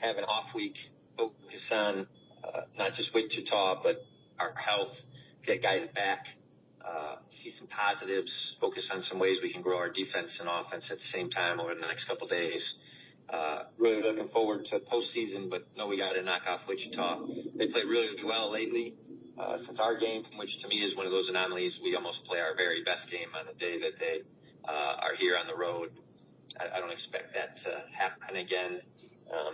have an off week, focus on not just Wichita, but our health, get guys back, see some positives, focus on some ways we can grow our defense and offense at the same time over the next couple of days. Really looking forward to postseason, but know we got to knock off Wichita. They played really well lately since our game, which to me is one of those anomalies. We almost play our very best game on the day that they are here on the road. I don't expect that to happen again.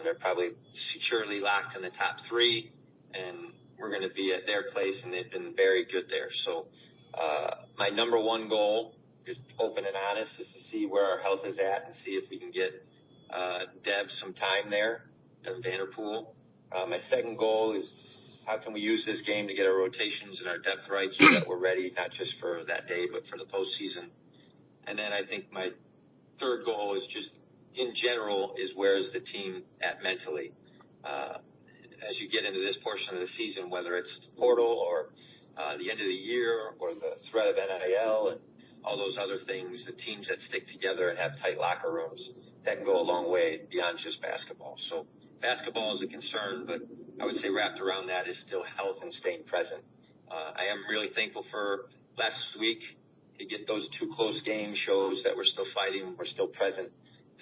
They're probably securely locked in the top three, and we're going to be at their place, and they've been very good there. So my number one goal, just open and honest, is to see where our health is at and see if we can get Dev some time there, Devin Vanterpool. My second goal is how can we use this game to get our rotations and our depth right so that we're ready, not just for that day, but for the postseason. And then I think my third goal is just, in general, is where is the team at mentally? As you get into this portion of the season, whether it's the portal or the end of the year or the threat of NIL and all those other things, the teams that stick together and have tight locker rooms, that can go a long way beyond just basketball. So basketball is a concern, but I would say wrapped around that is still health and staying present. I am really thankful for last week to get those two close games shows that we're still fighting, we're still present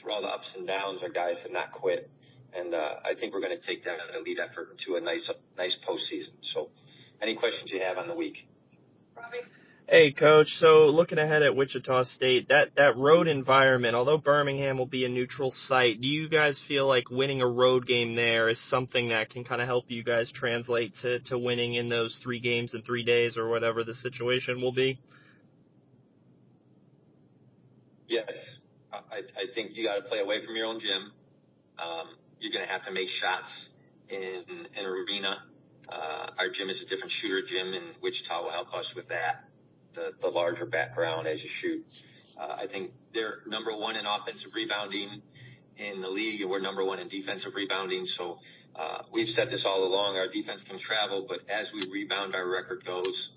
through all the ups and downs. Our guys have not quit. And I think we're going to take that elite effort to a nice postseason. So any questions you have on the week? Robbie? Hey, Coach. So looking ahead at Wichita State, that road environment, although Birmingham will be a neutral site, do you guys feel like winning a road game there is something that can kind of help you guys translate to winning in those 3 games in 3 days or whatever the situation will be? Yes. I think you got to play away from your own gym. You're going to have to make shots in an arena. Our gym is a different shooter gym, and Wichita will help us with that, the larger background as you shoot. I think they're number one in offensive rebounding in the league, and we're number one in defensive rebounding. So we've said this all along. Our defense can travel, but as we rebound, our record goes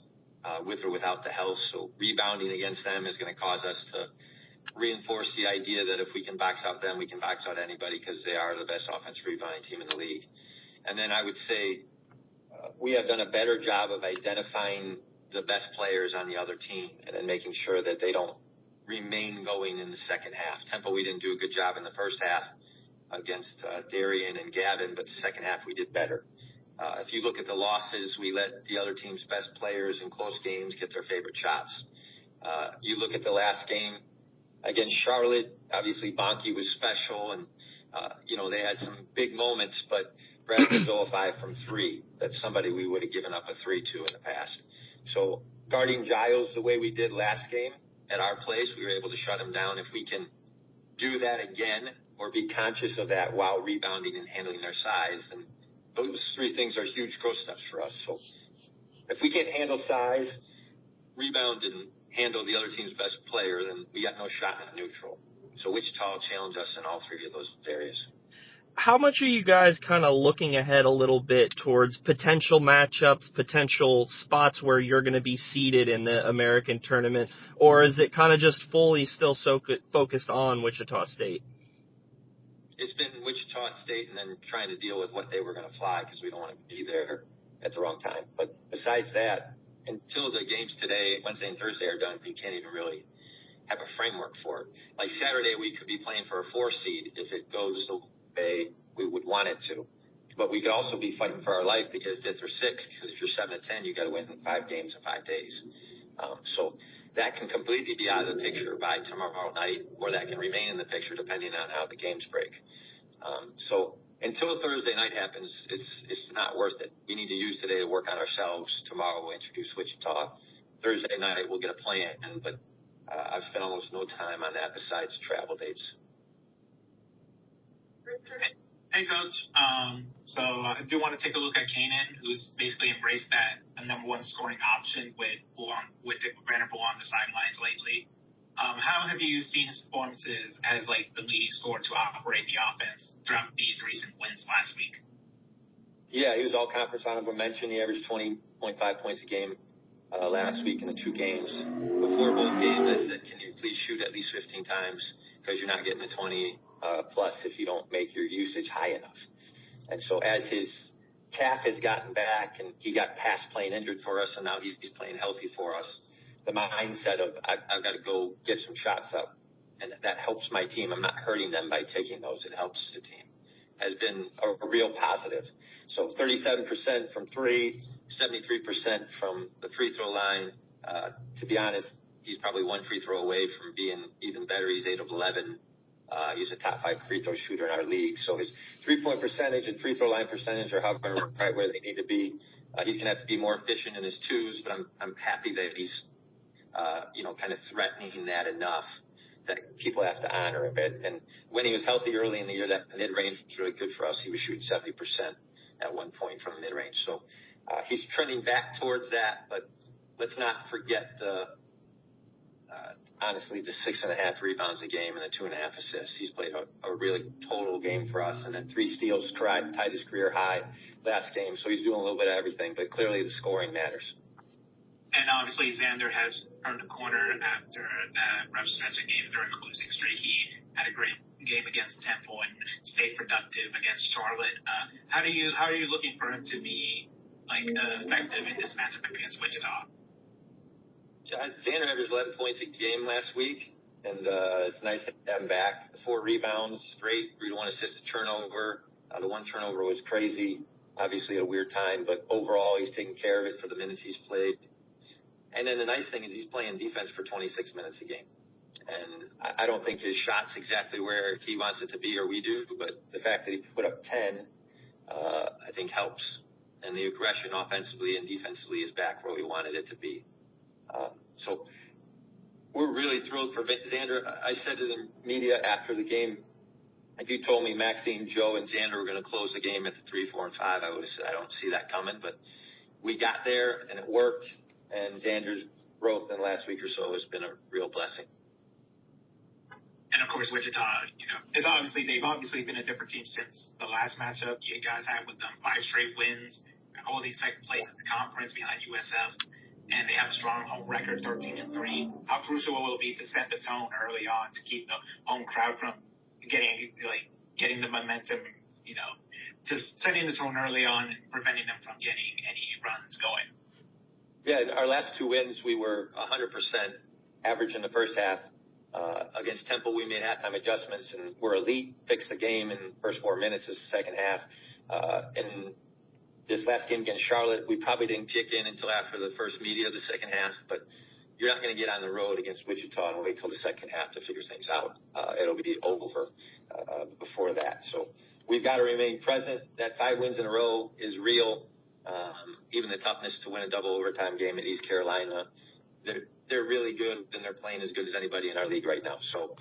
with or without the health. So rebounding against them is going to cause us to reinforce the idea that if we can box out them, we can box out anybody because they are the best offensive rebounding team in the league. And then I would say we have done a better job of identifying the best players on the other team and then making sure that they don't remain going in the second half. Temple, we didn't do a good job in the first half against Darian and Gavin, but the second half we did better. If you look at the losses, we let the other team's best players in close games get their favorite shots. You look at the last game against Charlotte, obviously Bonke was special, and they had some big moments, but Brad was 0-5 from 3. That's somebody we would have given up a 3 to in the past. So guarding Giles the way we did last game at our place, we were able to shut him down. If we can do that again or be conscious of that while rebounding and handling their size, then those 3 things are huge growth steps for us. So if we can't handle size, rebound, and handle the other team's best player, then we got no shot in neutral. So Wichita will challenge us in all 3 of those areas. How much are you guys kind of looking ahead a little bit towards potential matchups, potential spots where you're going to be seeded in the American tournament, or is it kind of just fully still so focused on Wichita State? It's been Wichita State and then trying to deal with what they were going to fly because we don't want to be there at the wrong time. But besides that, until the games today, Wednesday and Thursday are done, you can't even really have a framework for it. Like Saturday, we could be playing for a 4 seed if it goes the way we would want it to. But we could also be fighting for our life to get a 5th or 6th because if you're 7-10, you got to win 5 games in 5 days. So that can completely be out of the picture by tomorrow night, or that can remain in the picture depending on how the games break. So until Thursday night happens, it's not worth it. We need to use today to work on ourselves. Tomorrow we'll introduce Wichita. Thursday night we'll get a plan, but I've spent almost no time on that besides travel dates. Hey, Coach. So I do want to take a look at Kanan, who's basically embraced that number 1 scoring option with Vanterpool on the sidelines lately. How have you seen his performances as the leading scorer to operate the offense throughout these recent wins last week? Yeah, he was all conference honorable mention. He averaged 20.5 points a game last week in the 2 games. Before both games, I said, can you please shoot at least 15 times because you're not getting the 20 plus if you don't make your usage high enough. And so as his calf has gotten back and he got past playing injured for us and now he's playing healthy for us, the mindset of I've got to go get some shots up. And that helps my team. I'm not hurting them by taking those. It helps the team. Has been a real positive. So 37% from three, 73% from the free throw line. To be honest, he's probably one free throw away from being even better. He's 8 of 11. He's a top 5 free throw shooter in our league. So his 3-point percentage and free throw line percentage are hovering right where they need to be. He's going to have to be more efficient in his twos, but I'm happy that he's, kind of threatening that enough that people have to honor it. And when he was healthy early in the year, that mid-range was really good for us. He was shooting 70% at one point from mid-range. So he's trending back towards that, but let's not forget honestly, the 6.5 rebounds a game and the 2.5 assists. He's played a really total game for us. And then 3 steals, tied his career high last game. So he's doing a little bit of everything, but clearly the scoring matters. And obviously, Xander has turned the corner after that rough stretch of game during the losing streak. He had a great game against Temple and stayed productive against Charlotte. How are you looking for him to be effective in this matchup against Wichita? Yeah, Xander averaged 11 points a game last week, and it's nice to have him back. The 4 rebounds, great. 1 assist, a turnover. The 1 turnover was crazy, obviously at a weird time, but overall he's taking care of it for the minutes he's played. And then the nice thing is he's playing defense for 26 minutes a game. And I don't think his shot's exactly where he wants it to be or we do, but the fact that he put up 10, I think helps. And the aggression offensively and defensively is back where we wanted it to be. So we're really thrilled for Xander. I said it in media after the game. If you told me Maxine, Joe, and Xander were going to close the game at the 3, 4, and 5, I would have said I don't see that coming. But we got there, and it worked. And Xander's growth in the last week or so has been a real blessing. And of course, Wichita, they've obviously been a different team since the last matchup you guys had with them. 5 straight wins, holding second place in the conference behind USF, and they have a strong home record, 13-3. How crucial will it be to set the tone early on to keep the home crowd from getting the momentum, just setting the tone early on and preventing them from getting any runs going? Yeah, in our last 2 wins, we were 100% average in the first half. Against Temple, we made halftime adjustments and we're elite, fixed the game in the first 4 minutes of the second half. In this last game against Charlotte, we probably didn't kick in until after the first media of the second half, but you're not going to get on the road against Wichita and wait till the second half to figure things out. It'll be over before that. So we've got to remain present. That 5 wins in a row is real. Even the toughness to win a double overtime game at East Carolina, they're really good, and they're playing as good as anybody in our league right now. So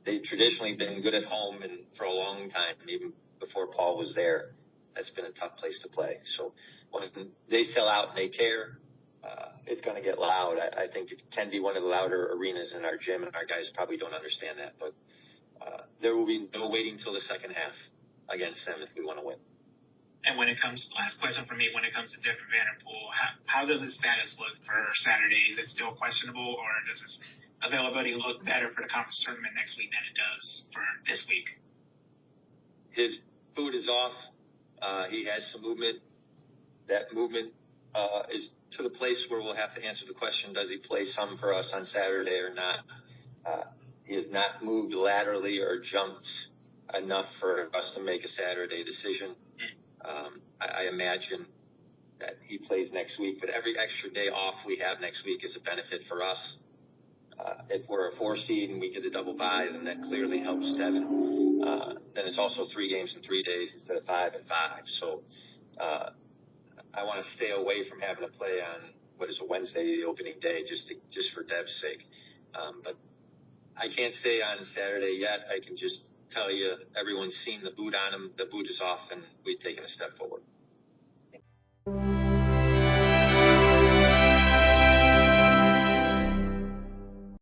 they've traditionally been good at home, and for a long time, even before Paul was there, that's been a tough place to play. So when they sell out and they care, it's going to get loud. I think it can be one of the louder arenas in our gym, and our guys probably don't understand that. But there will be no waiting till the second half against them if we want to win. And last question for me, when it comes to Devin Vanterpool, how does his status look for Saturday? Is it still questionable, or does his availability look better for the conference tournament next week than it does for this week? His foot is off. He has some movement. That movement is to the place where we'll have to answer the question, does he play some for us on Saturday or not? He has not moved laterally or jumped enough for us to make a Saturday decision. I imagine that he plays next week, but every extra day off we have next week is a benefit for us. If we're a 4 seed and we get a double bye, then that clearly helps Devin. Then it's also 3 games in 3 days instead of 5 and 5. So I want to stay away from having to play on what is a Wednesday, the opening day, just for Dev's sake. But I can't say on Saturday yet. I can just tell you everyone's seen the boot on him. The boot is off, and we've taken a step forward.